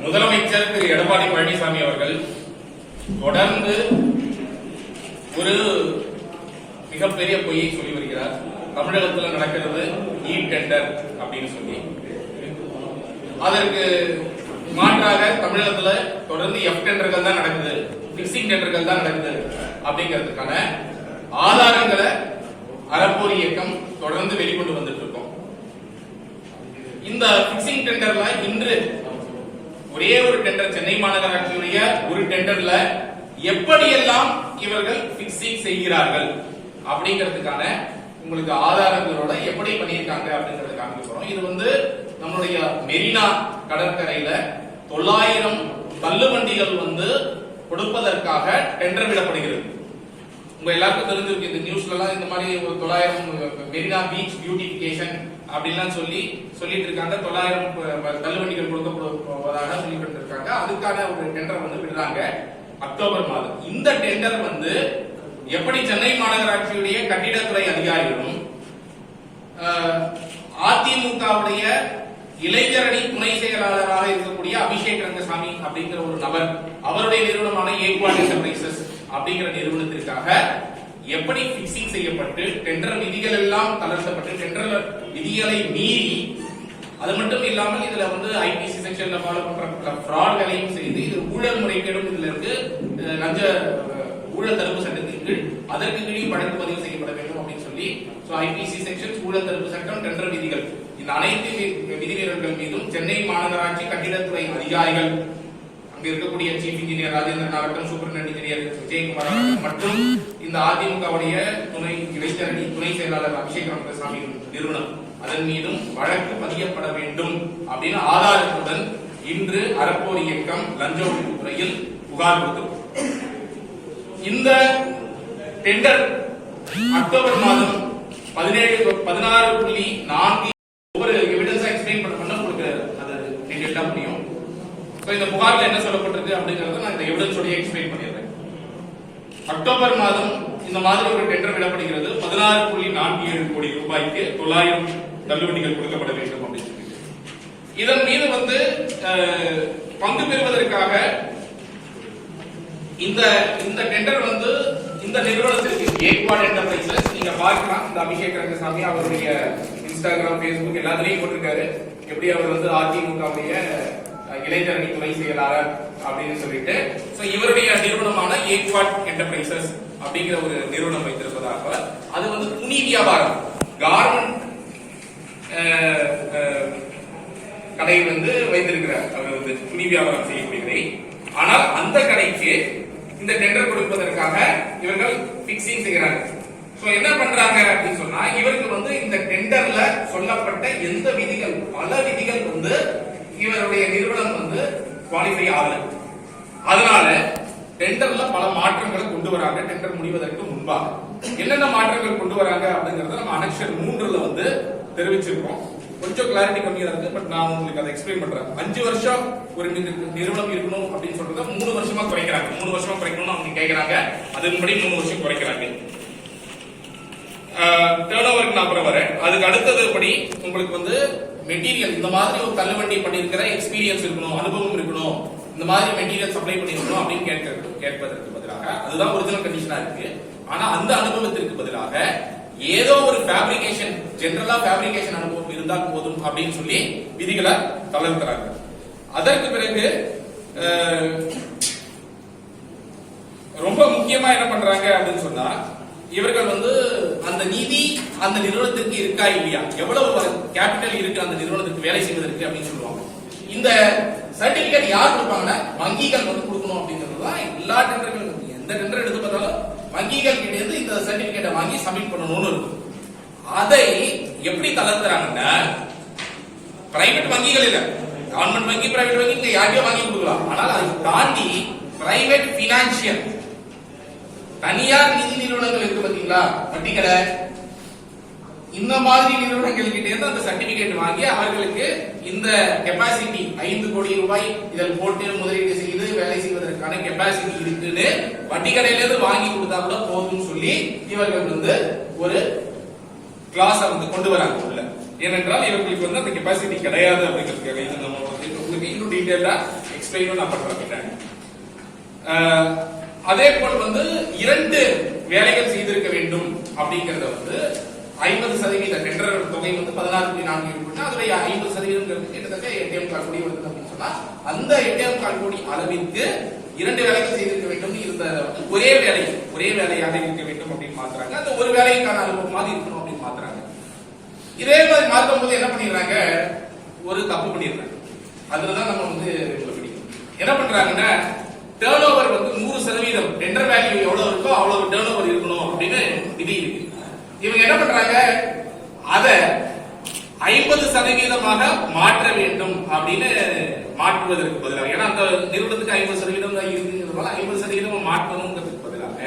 முதலமைச்சர் திரு எடப்பாடி பழனிசாமி அவர்கள் தொடர்ந்து ஒரு மிகப்பெரிய பொய்யை சொல்லி வருகிறார். தமிழகத்தில் நடக்கிறது இ டெண்டர் அப்படின்னு சொல்லி, அதற்கு மாற்றாக தமிழகத்தில் தொடர்ந்து எஃப் டெண்டர்கள் தான் நடக்குது, பிக்சிங் டெண்டர்கள் தான் நடக்குது அப்படிங்கிறதுக்கான ஆதாரங்களை அறப்போர் இயக்கம் தொடர்ந்து வெளிக்கொண்டு வந்துட்டு இருக்கோம். இந்த பிக்சிங் டெண்டர்ல இன்று ஒரே ஒரு டெண்டர், சென்னை மாநகராட்சியுடைய ஒரு டெண்டர்ல எப்படியெல்லாம் இவர்கள் பிக்சிங் செய்கிறார்கள் அப்படிங்கிறதுக்கான உங்களுக்கு ஆதாரங்களோட எப்படி பண்ணியிருக்காங்க அப்படிங்கறத காமிக்க போறோம். இது நம்மளுடைய மெரினா கடற்கரையில 900 தள்ளுவண்டிகள் கொடுப்பதற்காக டெண்டர் விடப்படுகிறது. உங்க எல்லாருக்கும் தெரிஞ்சிருக்கு, இந்த நியூஸ்ல எல்லாம் இந்த மாதிரி 900 மெரினா பீச் பியூட்டிபிகேஷன் அப்படின்லாம் சொல்லிட்டு இருக்காங்க. 900 தள்ளுவண்டிகள் கொடுக்கப்படுவதாக சொல்லிட்டு இருக்காங்க. அதுக்கான ஒரு டெண்டர் விடுறாங்க அக்டோபர் மாதம். இந்த டெண்டர் எப்படி சென்னை மாநகராட்சியுடைய கட்டிடத்துறை அதிகாரிகளும் அதிமுகவுடைய இளைஞரணி துணை செயலாளராக இருக்கக்கூடிய அபிஷேக் ரங்கசாமி அப்படிங்கிற ஒரு நபர், அவருடைய நிறுவனமான ஏக்வாட் என்டர்பிரைசஸ் அப்படிங்கிற நிறுவனத்திற்காக எப்படி பிக்சிங் செய்யப்பட்டு டெண்டர் விதிகள் எல்லாம் தளர்த்தப்பட்டு டெண்டர் விதிகளை மீறி, அது மட்டும் இல்லாமல் இதுல ஐபிசி செக்ஷன்ல ஃபாலோ பண்ற ஃப்ராட்களையும் செய்து இது ஊழல் முறைகேடும் இதுல இருக்கு, லஞ்ச ஊழல் தடுப்பு சட்டத்தின் கீழ் அதற்கு கீழே வழக்கு பதிவு செய்யப்பட வேண்டும் அப்படின்னு சொல்லி ஐபிசி செக்ஷன், ஊழல் தடுப்பு சட்டம், டெண்டர் விதிகள், இந்த அனைத்து விதிமீறல்கள் மீதும் சென்னை மாநகராட்சி கட்டிடத்துறை அதிகாரிகள், அங்க இருக்கக்கூடிய சீஃப் இன்ஜினியர் ராஜேந்திரன் ஆகட்டும், சூப்பரிண்டென்டென்ட் இன்ஜினியர் விஜயகுமார் மற்றும் இந்த அதிமுகவுடைய இளைஞரணி துணை செயலாளர் அபிஷேக் ரங்கசாமி நிறுவனம், அதன் மீதும் வழக்கு பதியப்பட வேண்டும் அப்படின்னு ஆதாரத்துடன் இன்று அறப்போர் இயக்கம் லஞ்ச ஒழிப்பு துறையில் புகார் கொடுத்தோம். இந்த டெண்டர் அக்டோபர் மாதம் 16.4 ஒவ்வொரு எவிடன்ஸா எக்ஸ்பிளைன் பண்ண உங்களுக்கு அது டீடைலா முடியும். இந்த புகார்ல என்ன சொல்லப்பட்டிருக்கு அப்படிங்கறத நான் இந்த எவிடன்ஸோட எக்ஸ்பிளைன் பண்ணிடுறேன். அக்டோபர் மாதம் இந்த மாதிரி ஒரு டெண்டர் விடப்படுகிறது. 16.47 கோடி ரூபாய்க்கு 900 தள்ளுவண்டிகள் கொடுக்கப்பட வேண்டும் அப்படின்னு சொல்லி, இதன் மீது பங்கு பெறுவதற்காக இந்த டெண்டர் இந்த நிறுவனத்திற்கு ஏக்வாட் என்டர்பிரைசஸ், நீங்க பார்க்கலாம், இந்த அபிஷேக் ரங்கசாமி அவருடைய இன்ஸ்டாகிராம், பேஸ்புக் எல்லாத்துலயும் போட்டிருக்காரு எப்படி அவர் அதிமுகவுடைய இளைஞரணி துணை செயலாளர் அப்படின்னு சொல்லிட்டு. இவருடைய நிறுவனமான ஏக்வாட் என்டர்பிரைசஸ் அப்படிங்கிற ஒரு நிறுவனம் வைத்திருப்பதாக, அது துணி வியாபாரம், கார்மெண்ட் கடை வைத்திருக்கிறார். அவர் துணி வியாபாரம் செய்யக்கூடிய, ஆனால் அந்த கடைக்கு இந்த டெண்டர் கொடுப்பதற்காக இவர்கள் பிக்சிங் செய்கிறாங்க. என்ன பண்றாங்க அப்படின்னு சொன்னா, இவருக்கு இந்த டெண்டர்ல சொல்லப்பட்ட எந்த விதிகள், பல விதிகள் இவருடைய நிறுவனம் குவாலிஃபை ஆகல. அதனால டெண்டர்ல பல மாற்றங்களை கொண்டு வராங்க. டெண்டர் முடிவதற்கு முன்பாக என்னென்ன மாற்றங்கள் கொண்டு வராங்க அப்படிங்கறத நம்ம அனெக்ஷன் 3ல தெரிவிச்சிருக்கோம். கொஞ்சம் கிளாரிட்டி கம்மியா இருக்கு, பட் நான் உங்களுக்கு அதை எக்ஸ்பிளைன் பண்றேன். 5 வருஷம் ஒரு நிறுவனம் இருக்கணும் அப்படின்னு சொல்றத 3 வருஷமா குறைக்கிறாங்க. 3 வருஷமா குறைக்கணும்னு அவங்க கேட்கறாங்க. அதன்படி 3 வருஷம் குறைக்கிறாங்க. டர்ன் ஓவருக்கு அப்புறம் வர அதுக்கு அடுத்தது படி உங்களுக்கு மெட்டீரியல், இந்த மாதிரி ஒரு தள்ளுவண்டி பண்ணிருக்கிற எக்ஸ்பீரியன்ஸ் இருக்கணும், அனுபவம் இருக்கணும், இந்த மாதிரி மெட்டீரியல் சப்ளை பண்ணிருக்கணும் அப்படின்னு கேட்பதற்கு பதிலாக, அதுதான் ஒரிஜினல் கண்டிஷனா இருக்கு. ஆனா அந்த அனுபவத்திற்கு பதிலாக ஏதோ ஒரு ஃபேப்ரிகேஷன், ஜெனரலா ஃபேப்ரிகேஷன் அனுபவம் இருந்தால் போதும் அப்படின்னு சொல்லி விதிகளை தளர்த்துறாங்க. அதற்கு பிறகு ரொம்ப முக்கியமா என்ன பண்றாங்க அப்படின்னு சொன்னா, இவர்கள் அந்த நிதி அந்த நிறுவனத்திற்கு இருக்கா இல்லையா, எவ்வளவு கேபிட்டல் இருக்கு அந்த நிறுவனத்திற்கு வேலை செய்வதற்கு அப்படின்னு சொல்லுவாங்க. இந்த சர்டிபிகேட் யார் கொடுப்பாங்கன்னா வங்கிகள் கொடுக்கணும் அப்படிங்கிறதுதான் எல்லா டெண்டர்களும். எந்த டெண்டர் எடுத்து பார்த்தாலும் வங்கிகள் கிட்ட இந்த சர்டிபிகேட்டை வாங்கி சப்மிட் பண்ணணும்னு இருக்கும். அதை எப்படி தளர்த்துறாங்கன்னா, பிரைவேட் வங்கிகள் இல்ல, கவர்மெண்ட் வங்கி, பிரைவேட் வங்கி இங்க யாரையோ வாங்கி கொடுக்கலாம். ஆனால் அதை தாண்டி பிரைவேட் பினான்சியல், தனியார் நிதி நிறுவனங்கள் இருக்கு பாத்தீங்களா, வட்டி கடை, இந்த மாதிரி நிறுவனங்கள் கிட்ட இருந்து அந்த சர்டிபிகேட் வாங்கி அவர்களுக்கு இந்த கெப்பாசிட்டி 5 கோடி ரூபாய் இதில் போட்டு முதலீடு செய்து வேலை செய்வதற்கான கெப்பாசிட்டி இருக்குன்னு வட்டி கடையில இருந்து வாங்கி கொடுத்தா கூட போதும்னு சொல்லி இவர்கள் ஒரு கிளாஸ் கொண்டு வராங்க உள்ள. ஏனென்றால் இவர்களுக்கு அந்த கெப்பாசிட்டி கிடையாது அப்படிங்கிறதுக்காக. இது நம்ம இன்னும் டீடைலா எக்ஸ்பிளைன் நான் பண்றேன். அதே போல் வந்து 2 வேலைகள் செய்திருக்க வேண்டும் அப்படிங்கறத வந்து 50% டெண்டர் தொகை வந்து 16.4 இருக்குன்னா அதுல 50% கிட்டத்தட்ட 8.4 கோடி வருது அப்படின்னு சொன்னா அந்த 8.4 கோடி அளவிற்கு 2 வேலைகள் செய்திருக்க வேண்டும் இருந்தத வந்து ஒரே வேலையாக இருக்க வேண்டும் அப்படின்னு மாத்துறாங்க. அந்த ஒரு வேலைக்கான அனுபவம் மாதிரி இருக்கணும் அப்படின்னு மாத்துறாங்க. இதே மாதிரி மாற்றும் போது என்ன பண்ணிடுறாங்க, ஒரு தப்பு பண்ணிடுறாங்க. அதுலதான் நம்ம வந்து என்ன பண்றாங்கன்னா டர்ன் ஓவர் வந்து 100% டெண்டர் வேல்யூ எவ்வளவு இருக்கோ அவ்வளவு டர்ன் ஓவர் இருக்கணும் அப்படின்னு விதி இருக்கு. இவங்க என்ன பண்றாங்க, அத 50% மாற்ற வேண்டும் அப்படின்னு மாற்றுவதற்கு பதிலாக, ஏன்னா அந்த நிறுவனத்துக்கு 50% தான் இருக்குங்கிறதுனால 50% மாற்றணுங்கிறதுக்கு பதிலாக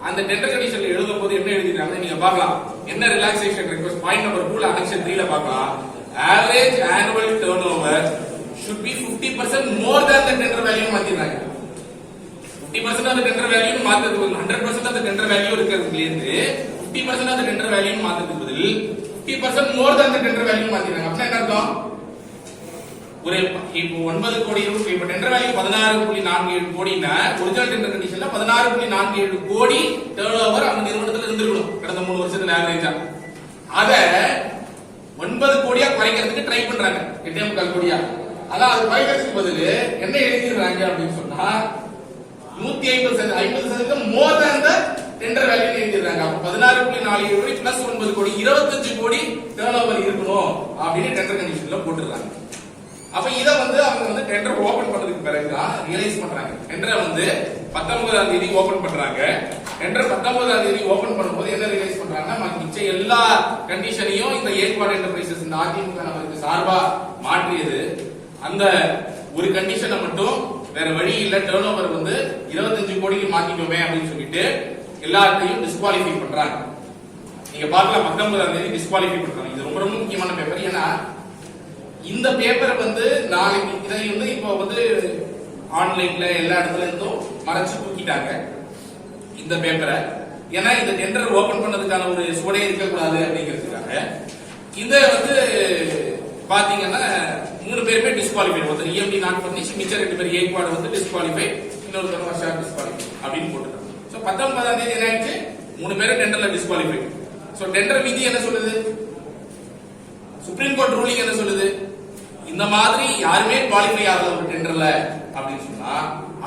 அந்த டெண்டர் கண்டிஷன்ல எழுதும் போது என்ன எழுதிருக்காங்க நீங்க பார்க்கலாம். என்ன ரிலாக்சேஷன் ரிக்வெஸ்ட் பாயிண்ட் நம்பர் 2 அனெக்ஷன் 3 ல பார்க்கலாம். Average annual turnover should be 50% more than the tender value மாத்திறாங்க. 50% of the tender value மாத்துறது 100% of the tender value இருக்கிறதுல இருந்து 50% of the tender value மாத்துறதுக்கு பதில் 50% more than the tender value மாத்திறாங்க. அப்ப என்ன அர்த்தம், ஒரு இப்போ 9 கோடி ரூபாய் இப்ப டெண்டர் வேல்யூ 16.47 கோடினா ஒரிஜினல் டெண்டர் கண்டிஷன்ல 16.47 கோடி டர்ன் ஓவர் அந்த நிறுவனத்துல இருந்திருக்கணும் கடந்த 3 வருஷத்துல ஆவரேஜா. அத 9 கோடியா குறைக்கிறதுக்கு ட்ரை பண்றாங்க, 8.4 கோடியா. அதான் அது குறைக்கிறதுக்கு பதில் என்ன எழுதிடுறாங்க அப்படின்னு சொன்னா 150% மோர் தேன் தி டெண்டர் வேல்யூ எழுதிடுறாங்க. அப்ப 16.47 கோடி பிளஸ் 9 கோடி 25 கோடி டர்ன் ஓவர் இருக்கணும் அப்படின்னு டெண்டர் கண்டிஷன்ல போட்டுறாங்க. அப்ப இத வந்து அவங்க வந்து டெண்டர் ஓபன் பண்ணதுக்கு பிறகுதான் ரியலைஸ் பண்றாங்க. டெண்டரை வந்து 19ஆம் தேதி ஓபன் பண்றாங்க. டெண்டர் 19ஆம் தேதி ஓபன் பண்ணும்போது என்ன ரியலைஸ் பண்றாங்கன்னா மிச்ச எல்லா கண்டிஷனையும் இந்த ஏக்வாட் என்டர்பிரைசஸ் இந்த அதிமுக நபருக்கு சார்பா மாற்றியது, அந்த ஒரு கண்டிஷனை மட்டும் வேற வழி இல்ல டர்ன் ஓவர் வந்து 25 கோடிக்கு மாத்திட்டோமே அப்படின்னு சொல்லிட்டு எல்லாத்தையும் டிஸ்குவாலிஃபை பண்றாங்க. நீங்க பார்க்கலாம் 19ஆம் தேதி டிஸ்குவாலிஃபை பண்றாங்க. இது ரொம்ப ரொம்ப முக்கியமான பேப்பர். ஏன்னா இந்த பேப்பரை வந்து நாளைக்கு இதை வந்து இப்போ வந்து ஆன்லைன்ல எல்லா இடத்துல இருந்தும் மறைச்சு தூக்கிட்டாங்க இந்த பேப்பரை. ஏன்னா இந்த டெண்டர் ஓபன் பண்ணதுக்கான ஒரு சுவடே இருக்கக்கூடாது அப்படிங்கிறதுக்காக இத வந்து பாத்தீங்கன்னா 3 பேருமே டிஸ்குவாலிஃபை. ஒருத்தர் இஎம்டி நாட் ஃபர்னிஷ், மிச்சம் 2 பேர் ஏக்வாட் வந்து டிஸ்குவாலிஃபை, இன்னொருத்தர் வர்ஷா டிஸ்குவாலிஃபை அப்படின்னு போட்டுட்டாங்க. சோ 19ஆம் தேதி என்ன ஆயிடுச்சு, 3 பேரும் டெண்டர்ல டிஸ்குவாலிஃபை. சோ டெண்டர் விதி என்ன சொல்லுது, சுப்ரீம் கோர்ட் ரூலிங் என்ன சொல்லுது, இந்த மாதிரி யாருமே குவாலிஃபை ஆகல ஒரு டெண்டர்ல அப்படின்னு சொன்னா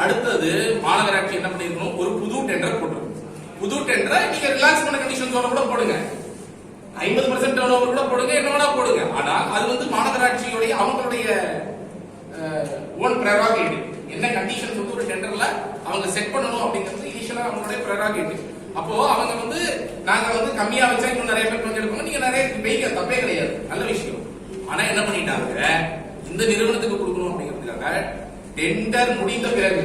அடுத்தது மாநகராட்சி என்ன பண்ணிருக்கணும், ஒரு புது டெண்டர் போட்டுருக்கணும். புது டெண்டரை நீங்க ரிலாக்ஸ் பண்ண கண்டிஷன்ஸோட கூட போடுங்க, 50% டர்ன் ஓவர் கூட போடுங்க, என்ன வேணா போடுங்க. ஆனா அது வந்து மாநகராட்சியுடைய அவங்களுடைய ஓன் பிரெரோகேட்டிவ். என்ன கண்டிஷன்ஸ் வந்து ஒரு டெண்டர்ல அவங்க செட் பண்ணணும் அப்படிங்கிறது இனிஷியலா அவங்களுடைய பிரெரோகேட்டிவ். அப்போ அவங்க வந்து நாங்க வந்து கம்மியா வச்சா இன்னும் நிறைய பேர் பங்கெடுப்பாங்க, நீங்க நிறைய வைக்க தப்பே கிடையாது, நல்ல விஷயம். ஆனா என்ன பண்ணிட்டாங்க, இந்த நிறுவனத்துக்கு கொடுக்கணும் அப்படிங்கிறதுக்காக டெண்டர் முடிந்த பிறகு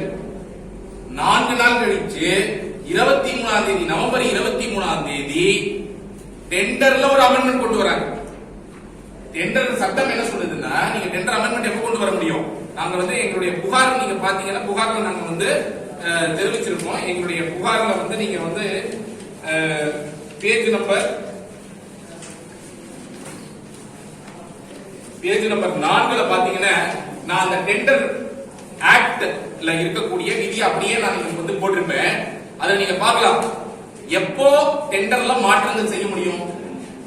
4 நாள் கழிச்சு 23ஆம் தேதி நவம்பர் 23ஆம் தேதி டெண்டர்ல ஒரு அமெண்ட்மெண்ட் கொண்டு வராங்க. டெண்டர் சட்டம் என்ன சொல்லுதுன்னா, நீங்க டெண்டர் அமெண்ட்மெண்ட் எப்ப கொண்டு வர முடியும், நாங்க வந்து எங்களுடைய புகார் நீங்க பாத்தீங்கன்னா புகார்ல நாங்க வந்து தெரிவிச்சிருக்கோம். எங்களுடைய புகார்ல வந்து நீங்க வந்து பேஜ் நம்பர் 4ல பாத்தீங்கன்னா நான் அந்த டெண்டர் ஆக்ட்ல இருக்கக்கூடிய விதி அப்படியே நான் வந்து போட்டிருப்பேன். அதை நீங்க பார்க்கலாம். எப்போ டெண்டர்ல மாற்றங்கள் செய்ய முடியும்,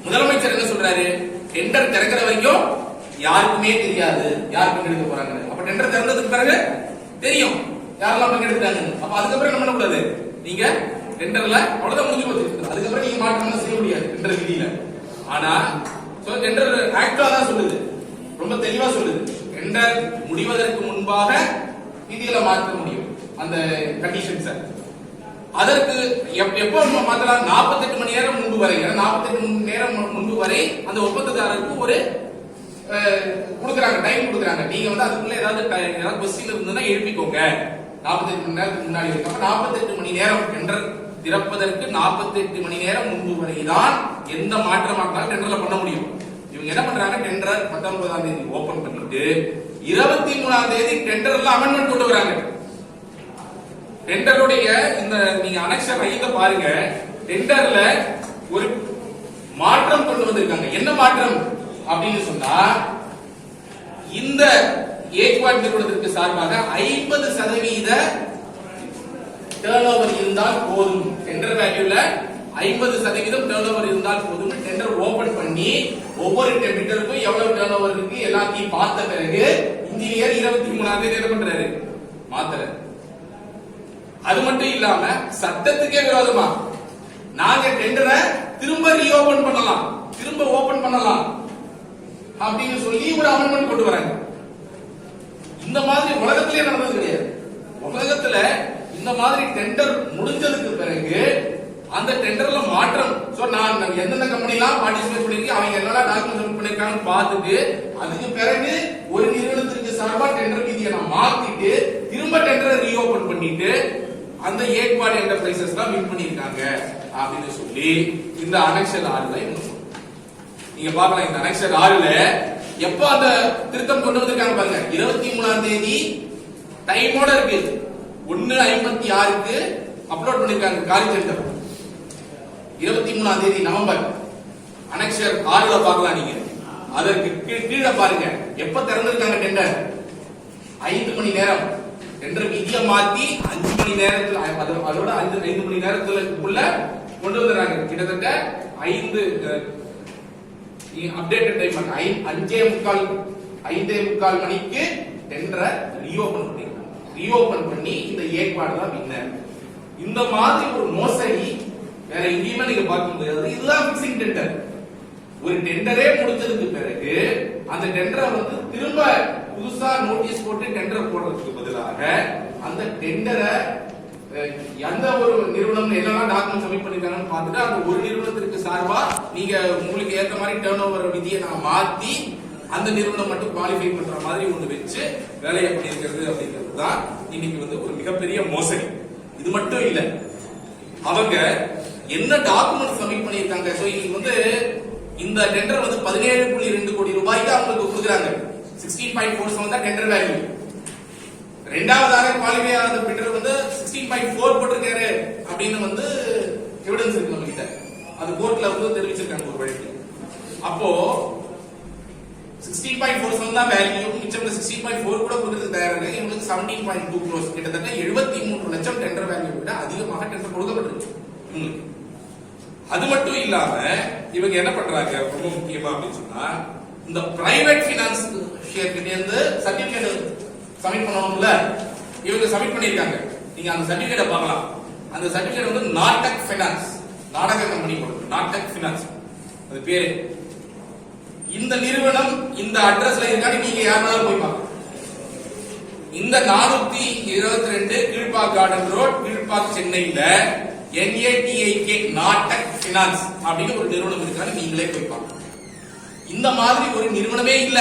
முதலமைச்சர் என்ன சொல்றாரு, டெண்டர் திறக்கிற வரைக்கும் யாருக்குமே தெரியாது யார் பங்கெடுக்க போறாங்க. அப்ப டெண்டர் திறந்ததுக்கு பிறகு தெரியும் யாரெல்லாம் பங்கெடுத்தாங்க. அப்ப அதுக்கப்புறம் என்ன பண்ணக்கூடாது, நீங்க டெண்டர்ல அவ்வளவுதான் முடிஞ்சு போச்சு, அதுக்கப்புறம் நீங்க மாற்றம் செய்ய முடியாது டெண்டர் விதியில. ஆனா டெண்டர் ஆக்டா தான் சொல்லுது, ரொம்ப தெளிவா சொல்லுது, டெண்டர் முடிவதற்கு முன்பாக விதியில மாற்ற முடியும் அந்த கண்டிஷன்ஸ். அதற்கு எப்ப மாத்தலாம், 48 மணி நேரம் முன்பு வரை, 48 மணி நேரம் முன்பு வரை அந்த ஒப்பந்ததாரருக்கு ஒரு கொடுக்குறாங்க, டைம் கொடுக்குறாங்க. நீங்க வந்து அதுக்குள்ள ஏதாவது கொஸ்டின் இருந்ததுன்னா எழுப்பிக்கோங்க 48 மணி நேரத்துக்கு முன்னாடி இருக்கு. 48 மணி நேரம் டெண்டர் திறப்பதற்கு 48 மணி நேரம் முன்பு வரை தான் எந்த மாற்றமா இருந்தாலும் டெண்டர்ல பண்ண முடியும். இவங்க என்ன பண்றாங்க, டெண்டர் 19ஆம் தேதி ஓபன் பண்ணிட்டு 23ஆம் தேதி டெண்டர்ல அமெண்ட்மெண்ட் கொண்டு வராங்க. டெண்டருடைய இந்த நீங்க அனெக்ஷன் 5 பாருங்க, டெண்டர்ல ஒரு மாற்றம் கொண்டு வந்திருக்காங்க. என்ன மாற்றம் அப்படின்னு சொன்னா, இந்த ஏக்வாட் நிறுவனத்திற்கு சார்பாக 50% டர்ன்ஓவர் இருந்தால் போதும், டெண்டர் வேல்யூல 50% டர்ன்ஓவர் இருந்தால் போதும். டெண்டர் ஓபன் பண்ணி ஒவ்வொரு டெண்டருக்கும் எவ்வளவு டர்ன்ஓவர் இருக்கு எல்லாத்தையும் பார்த்த பிறகு இன்ஜினியர் 23ஆம் தேதி என்ன பண்றாரு, மாத்துறாரு. அது மட்டும் இல்லாம சட்டத்துக்கே விரோதமா நாங்க டெண்டரை திரும்ப ரீஓபன் பண்ணலாம், திரும்ப ஓபன் பண்ணலாம் அப்படின்னு சொல்லி ஒரு அமெண்ட்மென்ட் கொண்டு வராங்க. இந்த மாதிரி உலகத்திலே நடந்தது கிடையாது. உலகத்துல இந்த மாதிரி டெண்டர் முடிஞ்சதுக்கு பிறகு அந்த டெண்டர்ல மாற்றம், சோ நான் எந்தெந்த கம்பெனிலாம் பார்ட்டிசிபேட் பண்ணிருக்கேன், அவங்க என்னெல்லாம் டாக்குமெண்ட் சப்மிட் பண்ணிருக்காங்கன்னு பார்த்துட்டு அதுக்கு பிறகு ஒரு நிறுவனத்திற்கு சார்பா டெண்டர் விதியை நான் மாத்திட்டு திரும்ப டெண்டரை ரீஓபன் பண்ணிட்டு அந்த ஏக்வாட் என்டர்பிரைசஸ் தான் வின் பண்ணிருக்காங்க அப்படின்னு சொல்லி இந்த அனெக்சர் 6ல நீங்க பார்க்கலாம். இந்த அனெக்சர் 6ல எப்ப அந்த திருத்தம் கொண்டு வந்திருக்காங்க பாருங்க, 23ஆம் தேதி டைமோட இருக்கு, 1/56க்கு அப்லோட் பண்ணிருக்காங்க காலேஜ் சென்டர். 23ஆம் தேதி நவம்பர் அனெக்சர் 6ல பார்க்கலாம். நீங்க அதற்கு கீழே பாருங்க எப்ப திறந்திருக்காங்க டெண்டர், 5 மணி நேரம் டெண்டர் விதியை மாத்தி 5 மணி நேரத்துல, அதோட 5 மணி நேரத்துக்குள்ள கொண்டு வந்துறாங்க. கிட்டத்தட்ட 5 அப்டேட்டட் டைம் 5:45 மணிக்கு டெண்டரை ரீஓபன் பண்ணிருக்காங்க. ரீஓபன் பண்ணி இந்த ஏக்வாட் தான் வின்னர். இந்த மாதிரி ஒரு மோசடி வேற எங்கேயுமே நீங்க பார்க்க முடியாது. இதுதான் பிக்சிங் டெண்டர். ஒரு டெண்டரே முடிஞ்சதுக்கு பிறகு அந்த டெண்டரை வந்து திரும்ப புதுசா நோட்டீஸ் போட்டு டெண்டர் போடுறதுக்கு பதிலாக அந்த டெண்டரை எந்த ஒரு நிறுவனம் என்னெல்லாம் டாக்குமெண்ட் சப்மிட் பண்ணிருக்காங்கன்னு பார்த்துட்டு அந்த ஒரு நிறுவனத்திற்கு சார்பா நீங்க உங்களுக்கு ஏற்ற மாதிரி டர்ன் ஓவர் விதியை நான் மாத்தி அந்த நிறுவனம் மட்டும் குவாலிஃபை பண்ற மாதிரி ஒண்ணு வச்சு வேலையை பண்ணிருக்கிறது அப்படிங்கிறது தான் இன்னைக்கு வந்து ஒரு மிகப்பெரிய மோசடி. இது மட்டும் இல்ல, அவங்க என்ன டாக்குமெண்ட் சப்மிட் பண்ணிருக்காங்க. சோ இன்னைக்கு வந்து இந்த டெண்டர் வந்து 17.2 கோடி ரூபாய்க்கு அவங்களுக்கு கொடுக்குறாங்க. 16.47 தான் டெண்டர் வேல்யூ. இரண்டாவதாக குவாலிஃபை ஆன பிட்டர் வந்து 16.4 போட்டிருக்காரு அப்படின்னு வந்து எவிடன்ஸ் இருக்கு நம்ம கிட்ட. அது கோர்ட்ல வந்து தெரிவிச்சிருக்காங்க ஒரு வழக்கு. அப்போ 16.47 தான் வேல்யூ, மிச்சம் 16.4 கூட கொடுக்கிறது தயாராக இவங்களுக்கு 17.2 crores, கிட்டத்தட்ட 73 லட்சம் டெண்டர் வேல்யூ விட அதிகமாக டெண்டர் கொடுக்கப்பட்டிருக்கு உங்களுக்கு. அது மட்டும் இல்லாம இவங்க என்ன பண்றாங்க ரொம்ப முக்கியமா அப்படின்னு சொன்னா, இந்த பிரைவேட் பினான்ஸ் ஷேர் கிட்ட இருந்து சர்டிபிகேட் சப்மிட் பண்ணணும்ல, இவங்க சப்மிட் பண்ணிருக்காங்க. நீங்க அந்த சர்டிபிகேட்டை பார்க்கலாம். அந்த சர்டிபிகேட் வந்து நாடக் ஃபைனான்ஸ், நாடக கம்பெனி போடுறது, நாடக் ஃபைனான்ஸ் அது பேரு. இந்த நிறுவனம் இந்த அட்ரஸ்ல இருக்கான்னு நீங்க யாருனாலும் போய் பார்க்கலாம். இந்த 422 கீழ்பாக் கார்டன் ரோட், கீழ்பாக், சென்னையில NATIK நாடக் ஃபைனான்ஸ் அப்படின்னு ஒரு நிறுவனம் இருக்கான்னு நீங்களே போய் பார்க்கலாம். இந்த மாதிரி ஒரு நிறுவனமே இல்ல.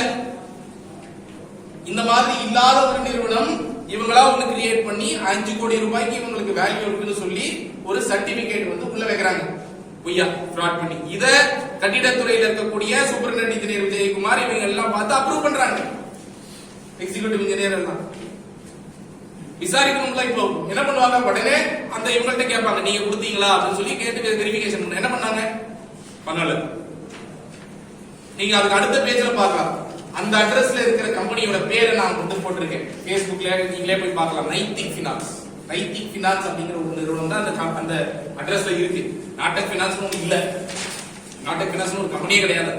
இந்த மாதிரி இல்லாத ஒரு நிறுவனம் இவங்களா ஒண்ணு கிரியேட் பண்ணி 5 கோடி ரூபாய்க்கு இவங்களுக்கு வேல்யூ இருக்குன்னு சொல்லி ஒரு சர்டிபிகேட் வந்து உள்ள வைக்கிறாங்க, பொய்யா ஃப்ராட் பண்ணி. இத கட்டிடத்துறையில இருக்கக்கூடிய சூப்பரிண்டென்டென்ட் இன்ஜினியர் விஜயகுமார் இவங்க எல்லாம் பார்த்து அப்ரூவ் பண்றாங்க. எக்ஸிகியூட்டிவ் இன்ஜினியர் எல்லாம் விசாரிக்கணும்ல. இப்போ என்ன பண்ணுவாங்க, உடனே அந்த இவங்கள்ட்ட கேட்பாங்க நீங்க கொடுத்தீங்களா அப்படின்னு சொல்லி கேட்டு வெரிஃபிகேஷன் பண்ண. என்ன பண்ணாங்க, பண்ணல. நீங்க அதுக்கு அடுத்த பேஜ்ல பார்க்கலாம். அந்த அட்ரஸ்ல இருக்கிற கம்பெனியோட பேரை நான் வந்து போட்டிருக்கேன் Facebookல, நீங்களே போய் பார்க்கலாம். நைதிக் ஃபினான்ஸ், நைதிக் ஃபினான்ஸ் அப்படிங்கிற ஒரு நிறுவனம் தான் அந்த அட்ரஸ்ல இருக்கு. நாடக் ஃபினான்ஸ் ஒண்ணு இல்ல, நாடக் ஃபினான்ஸ் ஒரு கம்பெனியே கிடையாது.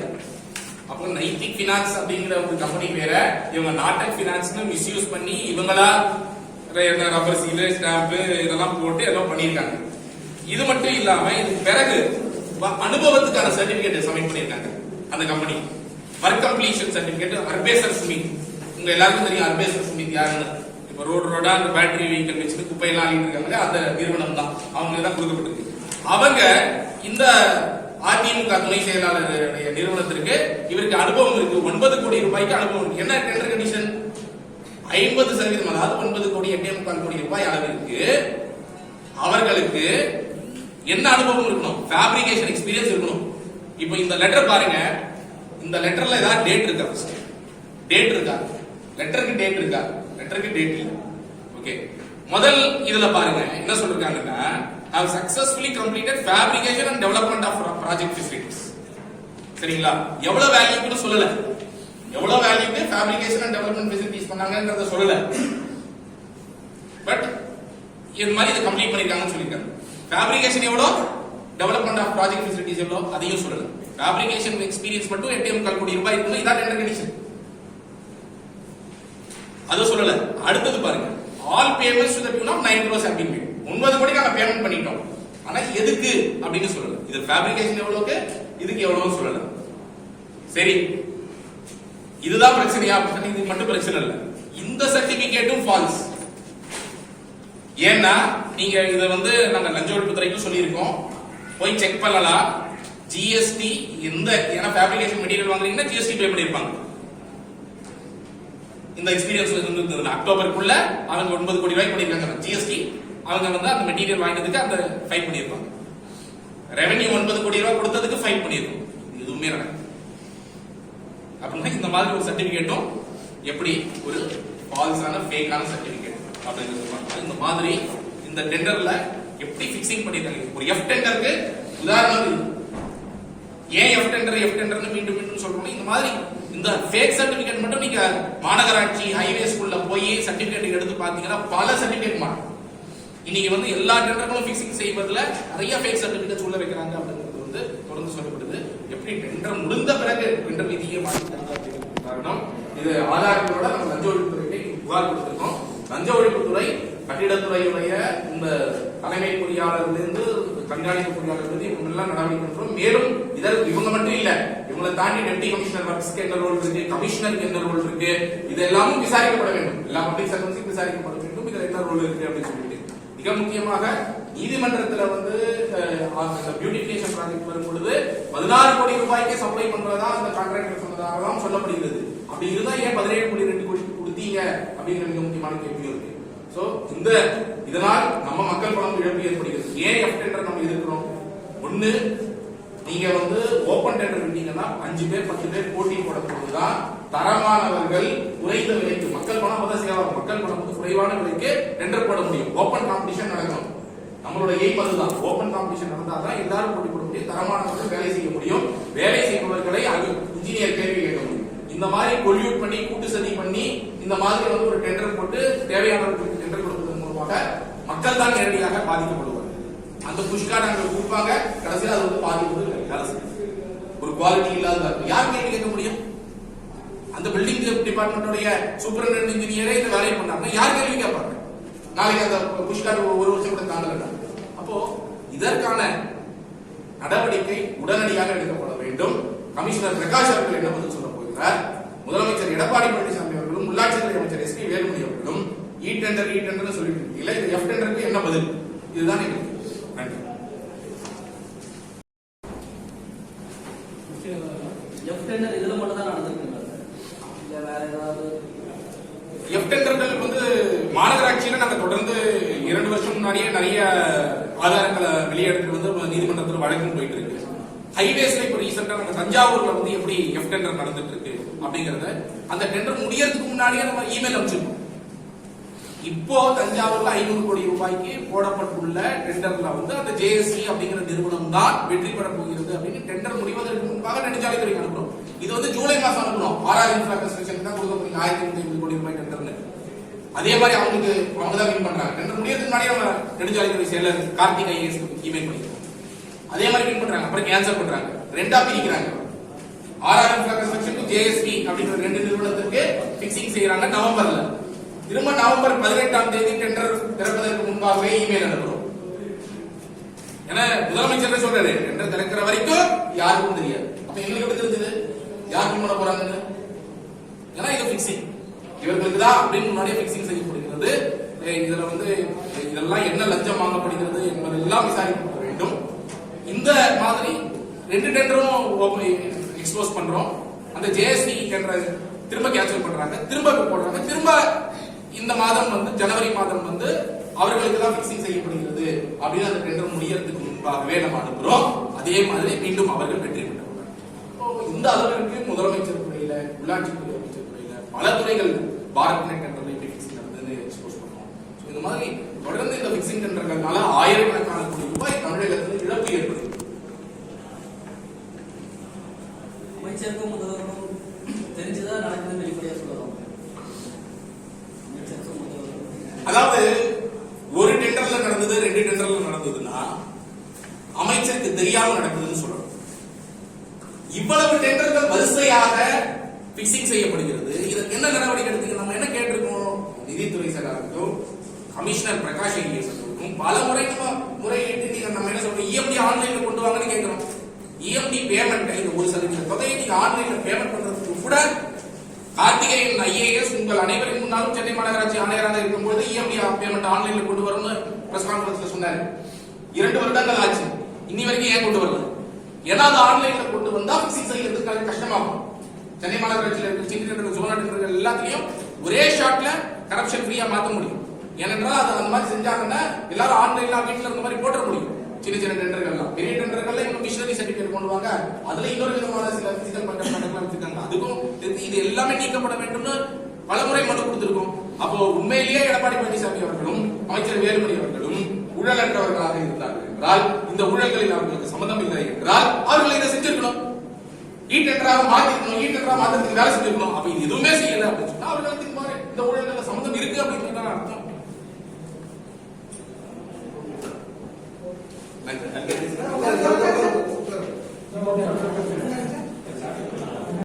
அப்போ நைதிக் ஃபினான்ஸ் அப்படிங்கிற ஒரு கம்பெனி பேரை இவங்க நாடக் ஃபினான்ஸ்னு மிஸ்யூஸ் பண்ணி இவங்களா ரப்பர் சீல், ஸ்டாம்ப் இதெல்லாம் போட்டு எல்லாம் பண்ணிருக்காங்க. இது மட்டும் இல்லாம இதுக்கு பிறகு அனுபவத்துக்கான சர்டிபிகேட் சப்மிட் பண்ணிருக்காங்க அந்த கம்பெனி. ஒர்க் கம்ப்ளீஷன் சர்டிபிகேட் அர்பேசர் சுமித், உங்க எல்லாருக்கும் தெரியும் அர்பேசர் சுமித் யாருன்னு. இப்ப ரோடா அந்த பேட்டரி வெஹிக்கிள் வச்சுட்டு குப்பையெல்லாம் அள்ளிட்டு இருக்காங்க, அந்த நிறுவனம் தான், அவங்க தான் கொடுக்கப்பட்டிருக்கு. அவங்க இந்த அதிமுக துணை செயலாளருடைய நிறுவனத்திற்கு இவருக்கு அனுபவம் இருக்கு. 9 கோடி ரூபாய்க்கு அனுபவம் இருக்கு. என்ன டெண்டர் கண்டிஷன், 50%, அதாவது 9 கோடி 8.4 கோடி ரூபாய் அளவிற்கு அவர்களுக்கு என்ன அனுபவம் இருக்கணும், ஃபேப்ரிகேஷன் எக்ஸ்பீரியன்ஸ் இருக்கணும். இப்போ இந்த லெட்டர் பாருங்க, இந்த லெட்டர்ல ஏதாவது டேட் இருக்கா, டேட் இருக்கா, லெட்டருக்கு டேட் இருக்கா, லெட்டருக்கு டேட் இல்ல. ஓகே, முதல் இதுல பாருங்க என்ன சொல்றாங்கன்னா, have successfully completed fabrication and development of project facilities. சரிங்களா, எவ்வளவு வேல்யூன்னு சொல்லல, எவ்வளவு வேல்யூக்கு ஃபேப்ரிகேஷன் அண்ட் டெவலப்மெண்ட் ஃபெசிலிட்டிஸ் பண்ணாங்கன்றத சொல்லல. பட் இந்த மாதிரி இதை கம்ப்ளீட் பண்ணிருக்காங்கன்னு சொல்லிருக்காங்க. ஃபேப்ரிகேஷன் எவ்வளவு, டெவலப்மெண்ட் ஆஃப் ப்ராஜெக்ட் ஃபெசிலிட்டிஸ் எவ்வளவு அதையும் சொல்லல. ஃபேப்ரிகேஷன் எக்ஸ்பீரியன்ஸ் மட்டும் 8 கோடி ரூபாய் இருக்கணும், இதான் டெண்டர் கண்டிஷன். அது சொல்லல. அடுத்தது பாருங்க, all payments to the tune of 9 crores have been made. 9 கோடி நாங்க பேமெண்ட் பண்ணிட்டோம், ஆனா எதுக்கு அப்படின்னு சொல்லல. இது ஃபேப்ரிகேஷன் எவ்வளவுக்கு, இதுக்கு எவ்வளவு சொல்லல. சரி, இதுதான் பிரச்சனையா அப்படின்னு இது மட்டும் பிரச்சனை இல்ல, இந்த சர்டிபிகேட்டும் ஃபால்ஸ். ஏன்னா நீங்க இத வந்து நாங்க லஞ்ச ஒழிப்புத்துறைக்கும் சொல்லியிருக்கோம், போய் செக் பண்ணலாம். ஜிஎஸ்டி எந்த, ஏன்னா ஃபேப்ரிகேஷன் மெட்டீரியல் வாங்குறீங்கன்னா ஜிஎஸ்டி பே பண்ணிருப்பாங்க. இந்த எக்ஸ்பீரியன்ஸ் இருந்தது அக்டோபருக்குள்ள அவங்க 9 கோடி ரூபாய் பண்ணிருக்காங்க ஜிஎஸ்டி. அவங்க வந்து அந்த மெட்டீரியல் வாங்கினதுக்கு அந்த ஃபைன் பண்ணிருப்பாங்க. ரெவென்யூ 9 கோடி ரூபாய் கொடுத்ததுக்கு ஃபைன் பண்ணிருக்கும். எதுவுமே நடக்கும். அப்படின்னா இந்த மாதிரி ஒரு சர்டிபிகேட்டும் எப்படி ஒரு ஃபால்ஸான ஃபேக்கான சர்டிபிகேட் அப்படிங்கிறது. இந்த மாதிரி இந்த டெண்டர்ல எப்படி ஃபிக்ஸிங் பண்ணிருக்காங்க. ஒரு எஃப் டெண்டருக்கு உதாரணம், ஏன் எஃப் டெண்டர்னு மீண்டும் மீண்டும் சொல்றோம். இந்த மாதிரி இந்த ஃபேக் சர்டிபிகேட் மட்டும் நீங்க மாநகராட்சி ஹைவேஸ்குள்ள போய் சர்டிபிகேட் எடுத்து பாத்தீங்கன்னா பல சர்டிபிகேட் மாறும். இன்னைக்கு வந்து எல்லா டெண்டர்களும் ஃபிக்ஸிங் செய்வதில் நிறைய ஃபேக் சர்டிபிகேட்ஸ் உள்ள வைக்கிறாங்க அப்படிங்கிறது வந்து தொடர்ந்து சொல்லப்படுது. எப்படி டெண்டர் முடிந்த பிறகு டெண்டர் விதியை மாற்றிட்டாங்க அப்படிங்கிறது காரணம். இது ஆதாரங்களோட நம்ம லஞ்ச ஒழிப்புத்துறைக்கு புகார் கொடுத்திருக்கோம். லஞ்ச ஒழிப்புத்துறை கட்டிடத்துறையுடைய இந்த தலைமை பொறியாளர்லேருந்து கண்காணிப்பு பொறியாளர்லேருந்து இவங்க எல்லாம் நடவடிக்கை எடுக்கிறோம். மேலும் இதற்கு இவங்க மட்டும் இல்ல, இவங்களை தாண்டி டெப்டி கமிஷனர் ஒர்க்ஸ்க்கு என்ன ரோல் இருக்கு, கமிஷனருக்கு என்ன ரோல் இருக்கு, இது எல்லாமும் விசாரிக்கப்பட வேண்டும். எல்லா பப்ளிக் சர்வன்ஸும் விசாரிக்கப்பட வேண்டும். இதுல என்ன ரோல் இருக்கு அப்படின்னு சொல்லிட்டு மிக முக்கியமாக நீதிமன்றத்துல வந்து பியூட்டிபிகேஷன் ப்ராஜெக்ட் வரும் பொழுது 16 கோடி ரூபாய்க்கு சப்ளை பண்றதா அந்த கான்ட்ராக்டர் சொன்னதாக சொல்லப்படுகிறது. அப்படி இருந்தா ஏன் 17.2 கோடி கொடுத்தீங்க அப்படிங்கிற மிக முக்கியமான கேள்வி இருக்கு. சோ இந்த இதனால் நம்ம மக்கள் பணம் இழப்பு ஏற்படுகிறது. ஏன் எஃப் டெண்டர் நம்ம எதிர்க்கிறோம்? ஒண்ணு, நீங்க வந்து ஓபன் டெண்டர் விட்டீங்கன்னா 5 பேர் 10 பேர் போட்டி போடப்படுவதுதான் தரமானவர்கள் குறைந்த விலைக்கு, மக்கள் பணம் வந்து சேவாகும், மக்கள் பணம் வந்து குறைவான விலைக்கு டெண்டர் போட முடியும். ஓபன் காம்படிஷன் நடக்கணும். நம்மளோட எய்ம் அதுதான். ஓபன் காம்படிஷன் நடந்தாதான் எல்லாரும் போட்டி போட முடியும், தரமானவர்கள் வேலை செய்ய முடியும். வேலை செய்பவர்களை இன்ஜினியர் கேள்வி கேட்க முடியும். இந்த மாதிரி கொல்யூட் பண்ணி கூட்டு சதி பண்ணி இந்த மாதிரி வந்து ஒரு டெண்டர் போட்டு தேவையானவர்களுக்கு டெண்டர் கொடுப்பதன் மூலமாக மக்கள் தான் நேரடியாக பாதிக்கப்படுவாங்க. அந்த புஷ்கார்டு அங்க கொடுப்பாங்க, கடைசியில் அது வந்து பாதிப்பு அரசு ஒரு குவாலிட்டி இல்லாத யார் கேள்வி கேட்க முடியும்? அந்த பில்டிங் டிபார்ட்மெண்டோடைய சூப்பரிண்டென்டென்ட் இன்ஜினியரே இந்த வேலையை பண்ணாங்க, யார் கேள்வி கேட்பாங்க? நாளைக்கு அந்த புஷ்கார்டு ஒரு வருஷம் கூட தாண்டல. அப்போ இதற்கான நடவடிக்கை உடனடியாக எடுக்கப்பட வேண்டும். கமிஷனர் பிரகாஷ் அவர்கள் என்ன பதில் சொல்ல போகிறார்? முதலமைச்சர் எடப்பாடி பழனிசாமி அவர்களும் உள்ளாட்சித்துறை அமைச்சர் எஸ் பி வேலுமணி அவர்களும் இ டெண்டர் சொல்லிட்டு இல்ல, இது எஃப் டெண்டருக்கு என்ன பதில்? இதுதான் எங்களுக்கு நன்றி. எஃப் டெண்டர் இதுல மட்டும் தான் நடந்துருக்குங்களா சார், இல்ல வேற ஏதாவது? எஃப் டெண்டர்கள் வந்து மாநகராட்சியில நாங்க தொடர்ந்து 2 வருஷம் முன்னாடியே நிறைய ஆதாரங்களை வெளியெடுத்து வந்து நீதிமன்றத்தில் வழக்கு போயிட்டு இருக்கு. ஹைவேஸ்ல இப்ப ரீசெண்டா நம்ம தஞ்சாவூர்ல வந்து எப்படி எஃப் டெண்டர் நடந்துட்டு இருக்கு அப்படிங்கறத அந்த டெண்டர் முடியறதுக்கு முன்னாடியே நம்ம இமெயில் அனுப்பிச்சிருக்கோம். இப்போ தஞ்சாவூர்ல 500 கோடி ரூபாய்க்கு போடப்பட்டுள்ள டெண்டர்ல வந்து அந்த ஜேஎஸ்சி அப்படிங்கிற நிறுவனம் தான் வெற்றி பெற போகிறது அப்படின்னு டெண்டர் முடிவதற்கு முன்பாக நெடுஞ்சாலைத்துறைக்கு அனுப்புறோம். இது வந்து ஜூலை மாசம் அனுப்புறோம். ஆர்ஆர் இன்ஃப்ராஸ்ட்ரக்சர் தான் கொடுக்க போறீங்க 1550 கோடி ரூபாய் டெண்டர்னு. அதே மாதிரி அவங்க தான் வின் பண்றாங்க. டெண்டர் முடியறதுக்கு முன்னாடியே நம்ம நெடுஞ்சாலைத்துறை செயலர் கார்த்திக் ஐஏஎஸ் இமெயில் பண்ணிக்கிறோம். அதே மாதிரி வின் பண்றாங்க, அப்புறம் கேன்சல் பண்றாங்க, ரெண்டா பிரிக்கிறாங்க. ஆர்ஆர் இன்ஃப்ராஸ்ட்ரக்சர் ஜேஎஸ்பி அப்படிங்கிற 2 நிறுவனத்துக்கு பிக்சிங் செய்யறாங்க நவம்பர்ல. திரும்ப நவம்பர் 18ஆம் தேதி டெண்டர் திறப்பதற்கு முன்பாகவே இமெயில் அனுப்புறோம். ஏன்னா முதலமைச்சர் சொல்றாரு டெண்டர் திறக்கிற வரைக்கும் யாருக்கும் தெரியாது. அப்ப எங்களுக்கு எப்படி தெரிஞ்சது யாருக்கு பண்ண போறாங்கன்னு? ஏன்னா இது பிக்சிங் இவர்களுக்கு தான் அப்படின்னு முன்னாடியே பிக்சிங் செய்யப்படுகிறது. இதுல வந்து இதெல்லாம் என்ன லஞ்சம் வாங்கப்படுகிறது என்பதெல்லாம் விசாரிக்கப்பட வேண்டும். இந்த மாதிரி 2 டெண்டரும் எக்ஸ்போஸ் பண்றோம். அந்த ஜேஎஸ்டி டெண்டர் திரும்ப கேன்சல் பண்றாங்க, திரும்ப போடுறாங்க. திரும்ப இந்த மாதம் வந்து ஜனவரி மாதம் வந்து அவர்களுக்கு தான் பிக்சிங் செய்யப்படுகிறது அப்படின்னு அந்த டெண்டர் முடியறதுக்கு முன்பாகவே நம்ம அனுப்புறோம். அதே மாதிரி மீண்டும் அவர்கள் வெற்றி பெற்றாங்க. இந்த அளவிற்கு முதலமைச்சர் துறையில, உள்ளாட்சித்துறை அமைச்சர் துறையில, பல துறைகள் பாரத் நெட் டெண்டர்ல எப்படி பிக்சிங் நடந்ததுன்னு எக்ஸ்போஸ் பண்றோம். இந்த மாதிரி தொடர்ந்து இந்த பிக்சிங் டெண்டர்களால ஆயிரக்கணக்கான கோடி ரூபாய் தமிழகத்தில் இழப்பு ஏற்படுது. அமைச்சருக்கும் முதல்வருக்கும் தெரிஞ்சுதான் நடக்குதுன்னா அமைச்சருக்கு தெரியாம நடக்குதுன்னு சொல்லணும். இவ்வளவு டெண்டர்கள் வரிசையாக பிக்சிங் செய்யப்படுகிறது. இதற்கு என்ன நடவடிக்கை எடுத்தீங்க? நம்ம என்ன கேட்டிருக்கோம்? நிதித்துறை செயலாளருக்கும் கமிஷனர் பிரகாஷ் ஐஏஎஸ்க்கும் பல முறை நம்ம முறையிட்டு நீங்க நம்ம என்ன சொல்றோம், இஎம்டி ஆன்லைன்ல கொண்டு வாங்கன்னு கேட்கிறோம். இஎம்டி பேமெண்ட் இந்த 1% தொகையை நீங்க ஆன்லைன்ல பேமெண்ட் பண்றதுக்கு கூட கார்த்திகேயன் ஐஏஎஸ் உங்கள் அனைவரின் முன்னாலும் சென்னை மாநகராட்சி ஆணையராக இருக்கும்போது இஎம்டி பேமெண்ட் ஆன்லைன்ல கொண்டு வரணும்னு பிரஸ் கான்ஃபரன்ஸ்ல சொன்னாரு. 2 வருடங்கள் ஆச்சு, இன்னி வரைக்கும் ஏன் கொண்டு வரல? ஏன்னா அது ஆன்லைன்ல கொண்டு வந்தா பிக்சிங் செய்யறதுக்கு கஷ்டமாகும். சென்னை மாநகராட்சியில் இருக்கிற சின்ன டெண்டர்கள், சுவன டெண்டர்கள் எல்லாத்தையும் ஒரே ஷாட்ல கரப்ஷன் ஃப்ரீயா மாத்த முடியும். ஏனென்றால் அது அந்த மாதிரி செஞ்சாங்கன்னா எல்லாரும் ஆன்லைன்ல வீட்டுல இருந்த மாதிரி போட முடியும். சின்ன சின்ன டெண்டர்கள்லாம், பெரிய டெண்டர்கள்ல இன்னும் மிஷனரி சர்டிபிகேட் கொண்டு வாங்க, அதுல இன்னொரு விதமான சில பிசிக்கல் கண்டக்ட்லாம் வச்சிருக்காங்க. அதுக்கும் இது எல்லாமே நீக்கப்பட வேண்டும்னு பலமுறை மனு கொடுத்திருக்கோம். அப்போ உண்மையிலேயே எடப்பாடி பழனிசாமி அவர்களும் அமைச்சர் வேலுமணி அவர்களும் ஊழலற்றவர்களாக இருந்தார்கள் என்றால், இந்த ஊழல்களில் அவர்களுக்கு சம்பந்தம் இல்லை என்றால் அவர்கள் இதை செஞ்சிருக்கணும். ஈட்டென்றாக மாத்திருக்கணும், ஈட்டென்றாக மாத்திரத்துக்கு வேலை செஞ்சிருக்கணும். அப்ப இது எதுவுமே செய்யல அப்படின்னு சொன்னா அவர்களுக்கு இந்த ஊழல்கள் சம்பந்தம் இருக்கு அப்படின்னு அர்த்தம். Okay.